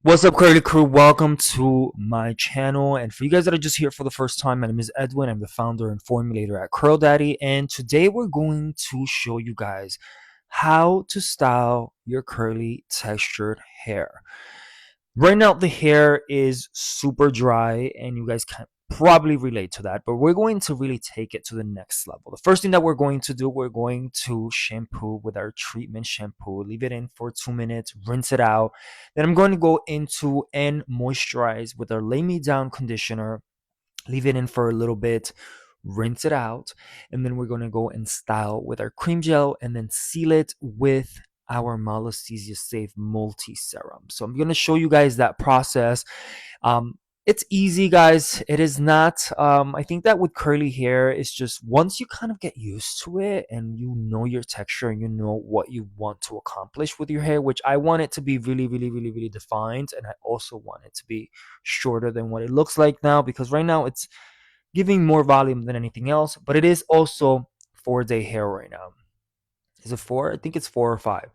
What's up, curly crew? Welcome to my channel. And for you guys that are just here for the first time, my name is Edwin. I'm the founder and formulator at Curl Daddy. And today we're going to show you guys how to style your curly textured hair. Right now, the hair is super dry, and you guys can probably relate to that, but we're going to really take it to the next level. The first thing that we're going to do, we're going to shampoo with our treatment shampoo, leave it in for 2 minutes, rinse it out. Then I'm going to go into and moisturize with our Lay Me Down conditioner, leave it in for a little bit, rinse it out, and then we're going to go and style with our cream gel and then seal it with our Malassezia Safe Multi Serum. So I'm going to show you guys that process. um, it's easy, guys. It is not. I think that with curly hair, it's just once you kind of get used to it and you know your texture and you know what you want to accomplish with your hair, which I want it to be really, really, really, really defined. And I also want it to be shorter than what it looks like now, because right now it's giving more volume than anything else, but it is also 4-day hair right now. Is it four? I think it's 4 or 5.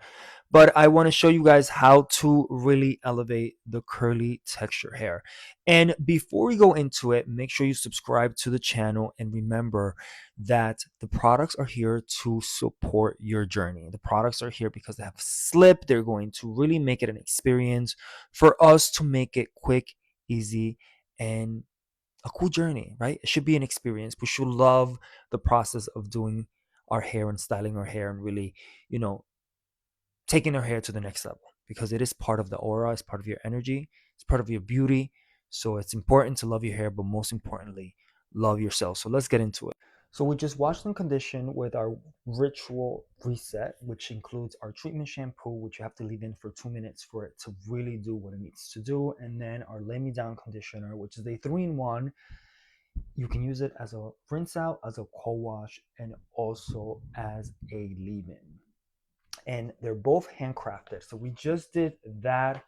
But I want to show you guys how to really elevate the curly texture hair. And before we go into it, make sure you subscribe to the channel and remember that the products are here to support your journey. The products are here because they have slip. They're going to really make it an experience for us to make it quick, easy, and a cool journey, right? It should be an experience. We should love the process of doing our hair and styling our hair and really, you know, taking our hair to the next level, because it is part of the aura, it's part of your energy, it's part of your beauty. So it's important to love your hair, but most importantly, love yourself. So let's get into it. So we just washed and conditioned with our ritual reset, which includes our treatment shampoo, which you have to leave in for 2 minutes for it to really do what it needs to do. And then our lay me down conditioner, which is a 3-in-1. You can use it as a rinse out, as a co-wash, and also as a leave-in. And they're both handcrafted. So we just did that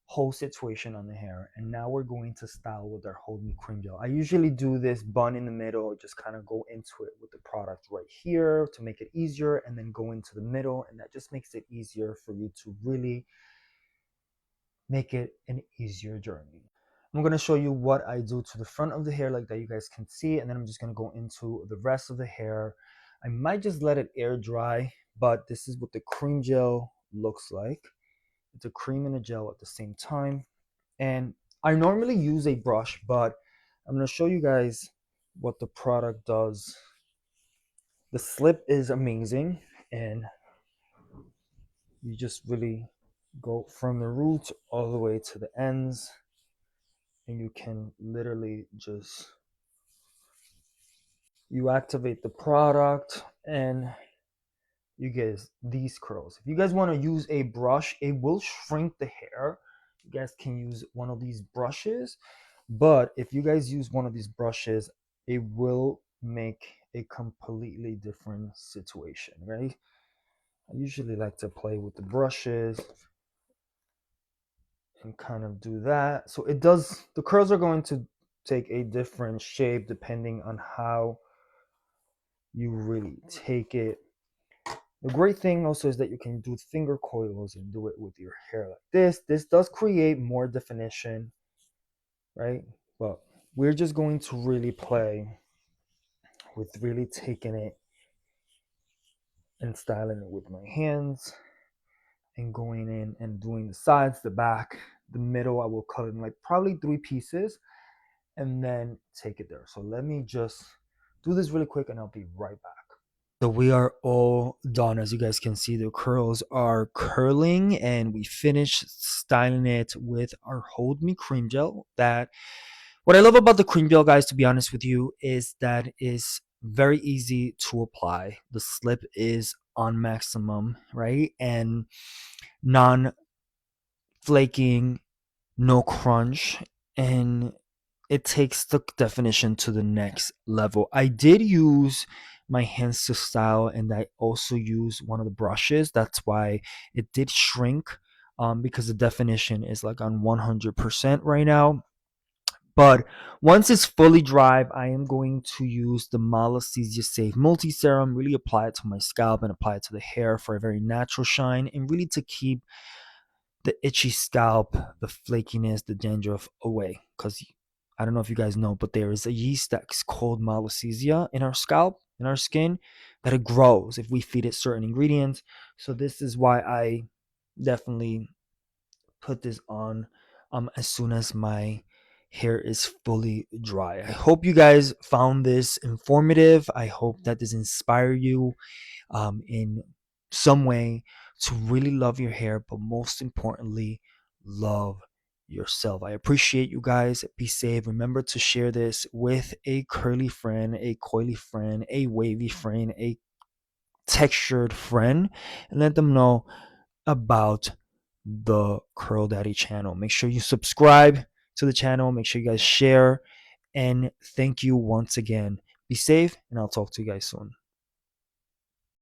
whole situation on the hair, and now we're going to style with our Hold Me cream gel. I usually do this bun in the middle, just kind of go into it with the product right here to make it easier, and then go into the middle, and that just makes it easier for you to really make it an easier journey. I'm going to show you what I do to the front of the hair like that you guys can see, and then I'm just going to go into the rest of the hair. I might just let it air dry, but this is what the cream gel looks like. It's a cream and a gel at the same time. And I normally use a brush, but I'm going to show you guys what the product does. The slip is amazing, and you just really go from the roots all the way to the ends, and you can literally just you activate the product and you get these curls. If you guys want to use a brush, it will shrink the hair. You guys can use one of these brushes, but if you guys use one of these brushes, it will make a completely different situation, right? I usually like to play with the brushes and kind of do that. So it does, the curls are going to take a different shape depending on how you really take it. The great thing also is that you can do finger coils and do it with your hair like this. This does create more definition, right? But we're just going to really play with really taking it and styling it with my hands and going in and doing the sides, the back, the middle. I will cut in like probably 3 pieces and then take it there. So let me just do this really quick and I'll be right back. So we are all done. As you guys can see, the curls are curling and we finished styling it with our Hold Me cream gel. That what I love about the cream gel, guys, to be honest with you, is that it is very easy to apply. The slip is on maximum, right? And non flaking, no crunch, and it takes the definition to the next level. I did use my hands to style, and I also use one of the brushes. That's why it did shrink, because the definition is like on 100% right now. But once it's fully dry, I am going to use the Malassezia Safe Multi Serum, really apply it to my scalp and apply it to the hair for a very natural shine, and really to keep the itchy scalp, the flakiness, the dandruff away. Because I don't know if you guys know, but there is a yeast that's called malassezia in our scalp, in our skin, that it grows if we feed it certain ingredients. So this is why I definitely put this on as soon as my hair is fully dry. I hope you guys found this informative. I hope that this inspire you in some way to really love your hair, but most importantly, love yourself. I appreciate you guys. Be safe. Remember to share this with a curly friend, a coily friend, a wavy friend, a textured friend, and let them know about the Curl Daddy channel. Make sure you subscribe to the channel. Make sure you guys share. And thank you once again. Be safe, and I'll talk to you guys soon.